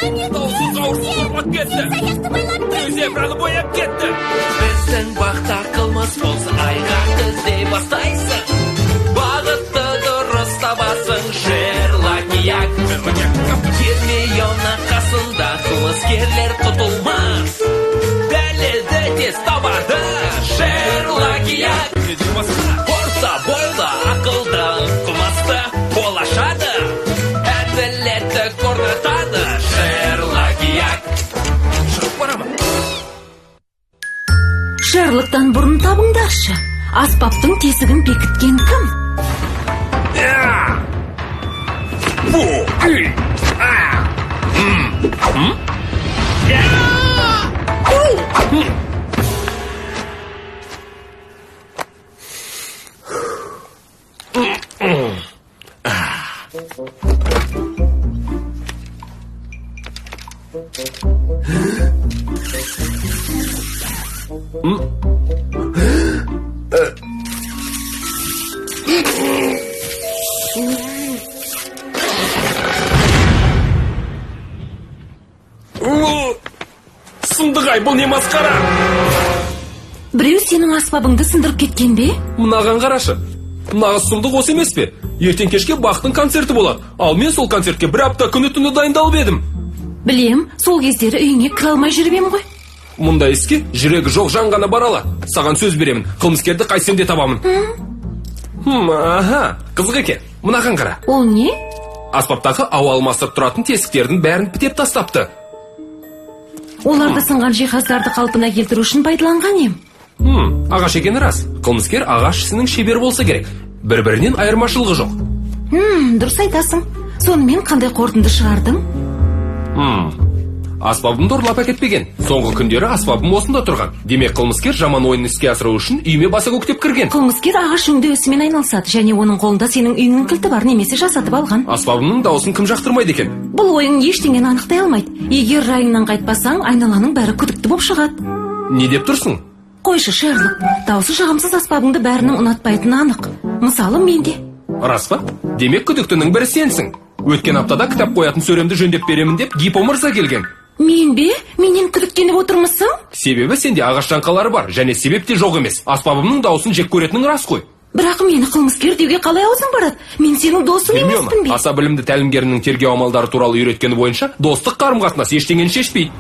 Даусыз ауырсыз ұрлап кетті. Зебраны бояп кетті. Біздің бақта қылмыс болса айғақ іздей бастайсың. Бағытты дұрыс табасың, Шерлок-як. Гермиона қасында қылмыскерлер құтылмас. Дәлелді тез табады, Шерлок-як. Орта бойда ақылды қылмысты ол ашады. Әділетті орнатады, Шерлок-як. Шығып барамын. Шерлоктан бұрын табыңдаршы. Аспаптың тесігін бекіткен кім? Сындық-ай, бұл не масқара? Біреу сенің аспабыңды сындырып кеткен бе? Мынаған қарашы. Нағыз сұмдық осы емес пе? Ертең кешке бақтың концерті болады. Ал мен сол концертке бір апта күні-түні дайындалып едім. Білем, сол кездері үйіңе кіре алмай жүріп ем ғой. Мұндай іске жүрегі жоқ жан ғана бара алады. Саған сөз беремін, қылмыскерді қайтсем де табамын. Аха, қызық екен. Мынаған қара. Ол не? Аспаптағы ауа алмастырып тұратын тесіктердің бәрін бітеп тастапты. Оларды сынған жиһаздарды қалпына келтіру үшін пайдаланған ем. Ағаш екені рас. Қылмыскер ағаш ісінің шебер болса керек. Бір-бірінен айырмашылығы жоқ. Дұрыс айтасың. Сонымен қандай қорытынды шығардың? Аспабымды ұрлап әкетпеген. Соңғы күндері аспабым осында тұрған. Демек қылмыскер жаман ойын іске асыру үшін үйіме баса көктеп кірген. Қылмыскер ағаш өңдеу ісімен айналысады, және оның қолында сенің үйіңнің кілті бар, немесе жасатып алған. Аспабымның дауысын кім жақтырмайды екен? Бұл ойың ештеңені анықтай алмайды. Егер райыңнан қайтпасаң, айналаның бәрі күдікті болып шығады. Не деп тұрсың? Қойшы, Шерлок, дауысы жағымсыз аспабыңды бәрінің ұнатпайтыны анық. Мысалы, менде. Рас па? Демек күдіктінің бірі сенсің. Өткен аптада кітап қоятын сөремді жөндеп беремін деп Гиппо мырза келген. Мен бе? Менен күдіктеніп отырмысың? Себебі сенде ағаш жаңқалары бар, және себеп те жоқ емес. Аспабымның дауысын жек көретінің рас қой. Бірақ мені қылмыскер деуге қалай аузың барады? Мен сенің досың емеспін бе? Аса білімді тәлімгерінің тергеу амалдары туралы үйреткені бойынша достық қарым-қатынас ештеңені шешпейді.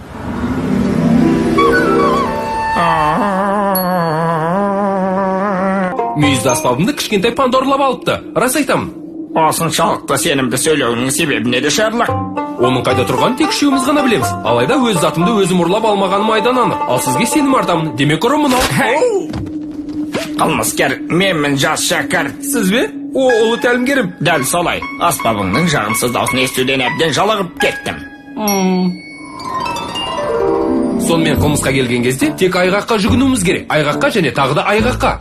Мүйізді аспабымды кішкентай панда ұрлап алыпты. Рас айтамын. Осыншалықты сенімді сөйлеуінің себебі неде, Шерлок? Оның қайда тұрғанын тек үшеуміз ғана білеміз. Алайда өз затымды өзім ұрлап алмағаным айдан анық. Ал сізге сенім артамын. Демек ұры мынау. Қылмыскер, менмін жас шәкірт. Сіз бе? О, ұлы тәлімгерім. Дәл солай. Аспабыңның жағымсыз даусын естуден әбден жалығып кеттім. Сонымен қылмысқа келген кезде тек айғаққа жүгінуіміз керек. Айғаққа және тағы да айғаққа.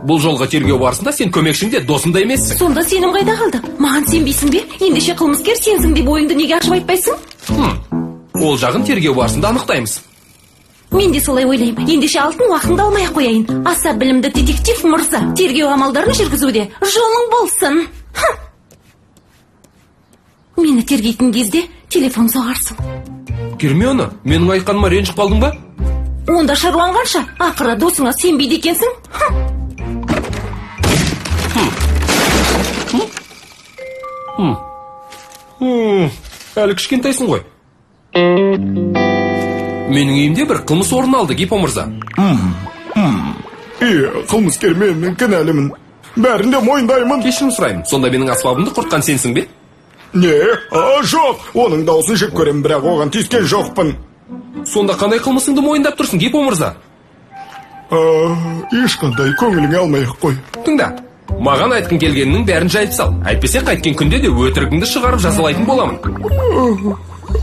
Бұл жолғы тергеу барысында сен көмекшіңде, досында емессің. Сонда сенім қайда қалды? Маған сенбейсің бе? Ендеше қылмыскер сенсің деп ойыңды неге ашып айтпайсың? Ол жағын тергеу барысында анықтаймыз. Мен де солай ойлаймын. Ендеше алтын уақытында алмай қояйын. Аса білімді детектив мырза, тергеу амалдарын жүргізуде жолың болсын. Мені тергейтін кезде телефон соғарсың. Гермиона, менің айтқаныма ренжіп қалдың ба? Онда шаруаң қанша? Ақыры досыңа сенбейді екенсің? Әлі кішкентайсың ғой. Менің үйімде бір қылмыс орын алды, Гиппо мырза. Қылмыскер мен кінәлімін. Бәрінде мойындаймын. Кешірім сұраймын. Сонда менің аспабымды құртқан сенсің бе? Не? Жоқ. Оның даусын жек көремін, бірақ оған тиіскен жоқпын. Сонда қандай қылмысыңды мойындап тұрсың, Гиппо мырза? Ешқандай көңіліңе алмай-ақ қой. Тыңда, маған айтқың келгенінің бәрін жайып сал. Әйтпесе қайткен күнде де өтірігіңді шығарып жазалайтын боламын.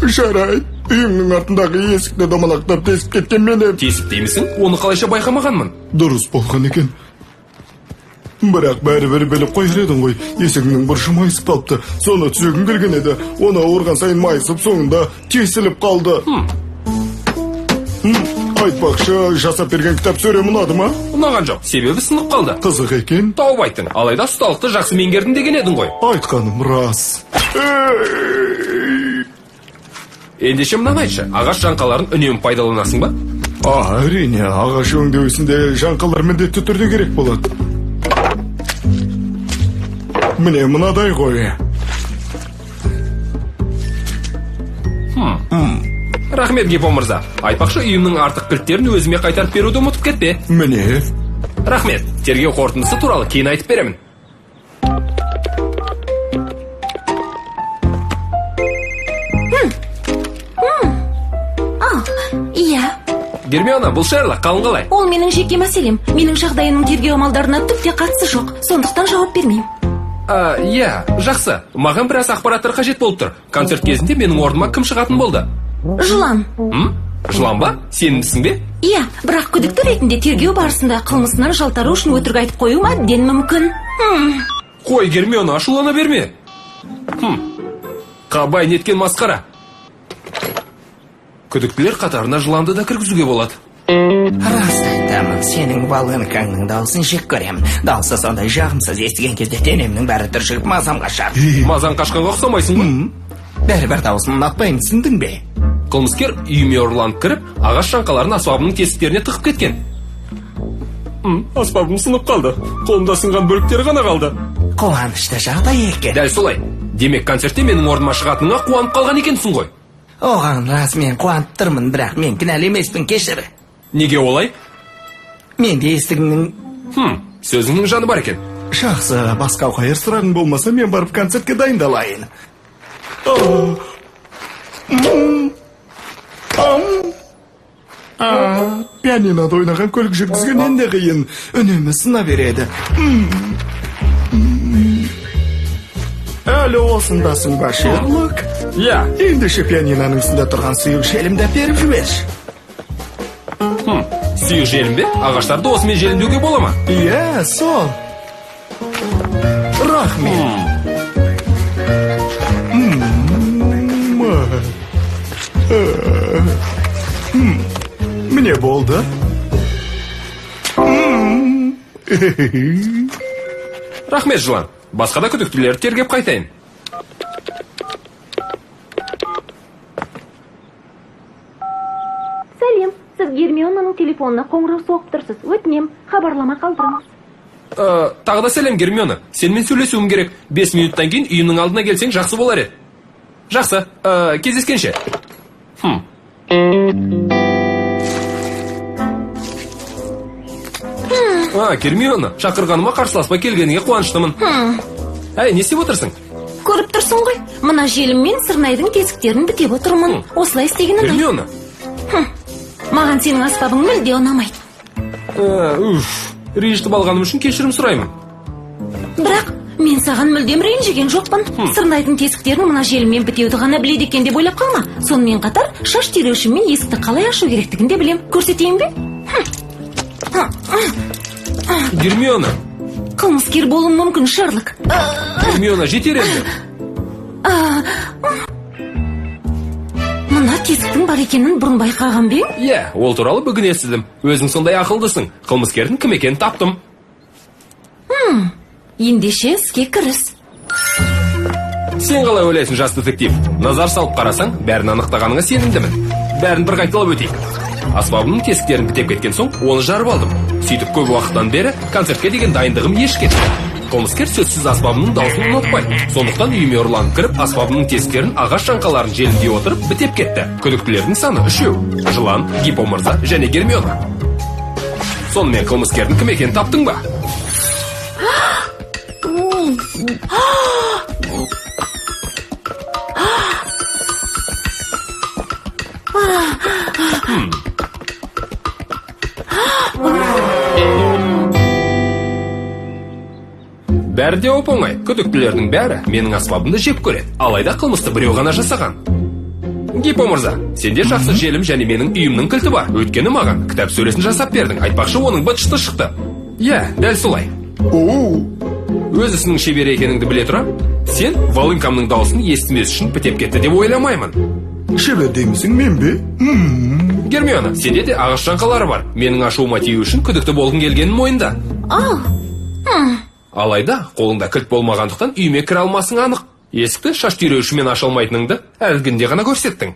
Жарайды. Үйімнің артындағы есікті домалақтап тесіп кеткен мені. Тесіп деймісің? Оны қалайша байқамағанмын. Дұрыс болған екен. Бірақ бәрібір біліп қойыр едің ғой. Есігінің бұрышы майысып қалыпты. Соны түзегім келген еді. Оны ауырған сайын майысып, соңында тесіліп қалды. Айтпақшы, жасап берген кітап сөрем ұнады ма? Ұнаған жоқ, себебі сынып қалды. Қызық екен. Тауып айттың, алайда ұсталықты жақсы меңгердің деген едің ғой. Айтқаным рас. ендеше мынаны айтшы, ағаш жаңқаларын үнемі пайдаланасың ба? Әрине, ағаш өңдеуісінде жаңқалар міндетті түрде керек болады. Міне мынадай ғой. Рахмет, Гипо мырза. Айтпақшы, үйімнің артық кілттерін өзіме қайтарып беруді ұмытып кетпе. Міне. Рахмет. Тергеу қорытындысы туралы кейін айтып беремін. Иә. Гермиона, бұл Шерлок, қалың қалай? Ол менің жеке мәселем. Менің жағдайымның тергеу амалдарына түкте қатысы жоқ. Сондықтан жауап бермеймін. Иә, жақсы. Маған біраз ақпараттар қажет болып тұр. Концерт кезінде менің орныма кім шығатын болды? Жылан. Жылан ба? Сенімдісің бе? Иә, бірақ күдікті ретінде тергеу барысында қылмысынан жалтару үшін өтірік айтып қоюым әбден мүмкін. Қой, Гермиона, ашулана берме. Қабай, неткен масқара. Күдіктілер қатарына жыланды да кіргізуге болады. Рас айтамын, сенің волынкаңның дауысын жек көрем. Дауысы сондай жағымсыз естіген кезде денемнің бәрі түршігіп мазам қашар. Мазаң қашқанға ұқсамайсың ба? Бәрібір дауысын ұнатпаймын, түсіндің бе? Қылмыскер үйіме ұрланып кіріп, ағаш жаңқаларын аспабының тесіктеріне тығып кеткен. Аспабым сынып қалды. Қолымда сынған бөліктері ғана қалды. Қуанышты жағдай екен. Дәл солай. Демек, концертте менің орныма шығатыныңа қуанып қалған екенсің ғой. Оған рас, мен қуанып тұрмын, бірақ мен кінәлі емеспін, кешір. Неге олай? Менде естігіңнің... Сөзіңнің жаны бар екен. Жақсы, басқа қайыр сұрағың болмаса, мен барып концертке дайындалайын. Пианинода ойнаған көлік жүргізген енді қиын. Үнемі сына береді. Әлі осындасың ба, Шерлок? Иә. Ендеше пианиноның үстінде тұрған сұйық желімді беріп жіберші. Сұйық желім бе? Ағаштарды осымен желімдеуге бола ма? Иә, сол. Рахмет. Міне болды. Рахмет, жылан. Басқа да күдіктілерді тергеп қайтайын. Сәлем, сіз Гермионаның телефонына қоңырау соғып тұрсыз. Өтінем, хабарлама қалдырыңыз. Тағы да сәлем, Гермиона. Сенімен сөйлесуім керек. 5 минуттан кейін үйімнің алдына келсең жақсы болар еді. Жақсы, кездескенше. Гермиона, шақырғаныма қарсыласпай келгеніңе қуаныштымын. Әй, не істеп отырсың? Көріп тұрсың ғой, мына желіммен сырнайдың тесіктерін бітеп отырмын. Осылай істеген ұнайды. Гермиона. Маған сенің аспабың мүлде ұнамайды. Ренжітіп алғаным үшін кешірім сұраймын. Бірақ мен саған мүлдем ренжіген жоқпын. Сырнайдың тесіктерін мына желіммен бітеуді ғана біледі екен деп ойлап қалма. Сонымен қатар шаш тереушімен есікті қалай ашу керектігін де білем. Көрсетейін бе? Гермиона. Қылмыскер болуым мүмкін, Шерлок. Гермиона, жетер енді. Мына тесіктің бар екенін бұрын байқаған бе? Иә, ол туралы бүгін естідім. Өзің сондай ақылдысың. Қылмыскердің кім екенін таптым. Ендеше іске кіріс. Сен қалай ойлайсың, жас детектив? Назар салып қарасаң, бәрін анықтағаныңа сенімдімін. Бәрін бір қайталап өтейік. Аспабымның тесіктерін бітеп кеткен соң, оны жарып алдым. Сөйтіп көп уақыттан бері концертке деген дайындығым еш кетті. Қылмыскер сөзсіз аспабымның даусын ұнатпайды. Сондықтан үйіме ұрланып кіріп, аспабымның тесіктерін ағаш жаңқаларын желімдей отырып бітеп кетті. Күдіктілердің саны 3. Жылан, Гипо мырза және Гермиона. Сонымен қылмыскердің кім екенін таптың ба? Бәрі де оп-оңай. Күдіктілердің бәрі менің аспабымды жеп көреді. Алайда қылмысты біреу ғана жасаған. Гипо мырза, сенде жақсы желім және менің үйімнің кілті бар. Өйткені маған кітап сөресін жасап бердің. Айтпақшы, оның быт-шыты шықты. Иә, дәл солай. Өз ісінің шебері екеніңді біле тұра, сен волынкамның дауысын естімес үшін бітеп кетті деп ойламаймын. Шебер деймісің, мен бе? Гермиона, сенде де ағаш жаңқалары бар. Менің ашуыма тию үшін күдікті болғың келгенін мойында. Алайда, қолыңда кілт болмағандықтан үйіме кіре алмасың анық. Есікті шаш түйреуішімен аша алмайтыныңды әлгінде ғана көрсеттің.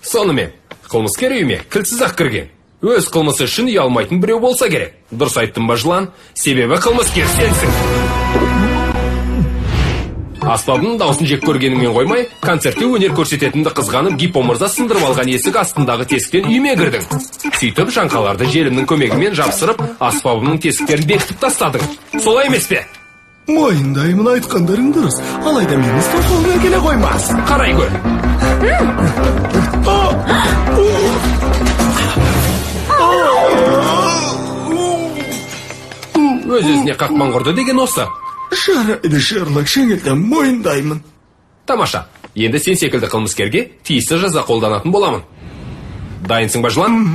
Сонымен, қылмыскер үйіме кілтсіз-ақ кірген. Өз қылмысы үшін ұялмайтын біреу болса керек. Дұрыс айттым ба жылан? Себебі қылмыскер сенсің. Аспабының даусын жек көргеніңмен қоймай, концертте өнер көрсететінді қызғанып, Гиппо мырза сындырып алған есік астындағы тесіктен үйме кірдің. Сөйтіп, жаңқаларды желімнің көмегімен жапсырып, аспабының тесіктерін бекітіп тастадың. Солай емес пе? Мойындаймын, айтқандарың дұрыс. Алайда мені столға келе қоймас. Қарай көр. Өз-өзіне қақпан құрды деген осы. Жарайды, Шерлок, жеңілден мойындаймын. Тамаша. Енді сен секілді қылмыскерге тиісті жаза қолданатын боламын. Дайынсың ба, жылан?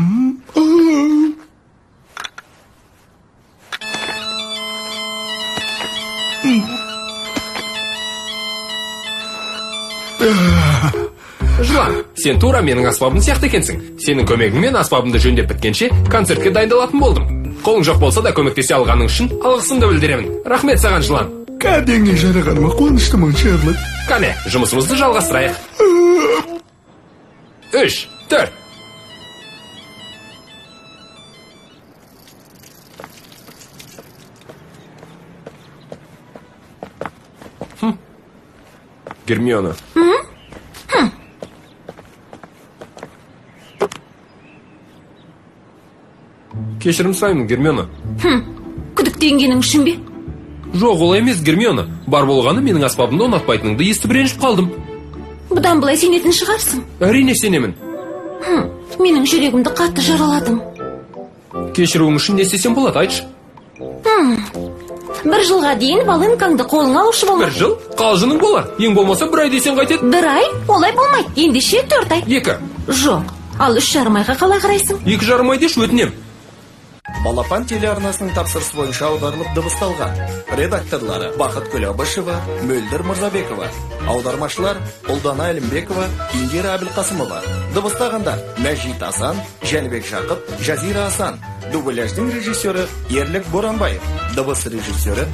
Жылан, сен тура менің аспабым сияқты екенсің. Сенің көмегіңмен аспабымды жөндеп біткенше концертке дайындалатын болдым. Қолың жоқ болса да көмектесе алғаның үшін алғысымды білдіремін. Рахмет саған, жылан. Кәдеңе жарағаныма қуаныштымын, Шерлок. Кәне, жұмысымызды жалғастырайық. 3, 4. Гермиона. Кешірім сұраймын, Гермиона. Күдіктенгенің үшін бе? Жоқ, олай емес, Гермиона. Бар болғаны менің аспабымды ұнатпайтыныңды естіп ренжіп қалдым. Бұдан былай сенетін шығарсың. Әрине сенемін. Менің жүрегімді қатты жараладың. Кешіруің үшін не істесем болады, айтшы. 1 жылға дейін волынкаңды қолыңа алушы болма. 1 жыл? Қалжының болар. Ең болмаса 1 ай десең қайтеді. 1 ай? Олай болмайды. Ендеше 4 ай. 2. Жоқ. Ал 3,5 айға қалай қарайсың? 2,5 ай деш, өтінем. Балапан телеарнасының тапсырысы бойынша аударылып дыбысталған. Редакторлары Бақыт Күләбішева, Мөлдір Мырзабекова. Аудармашылар Ұлдана Әлімбекова, Индира Әбілқасымова. Дыбыстағандар Мәжит Асан, Жәнібек Жақып, Жазира Асан. Дубляждың режиссері Ерлік Боранбаев. Дыбыс режиссері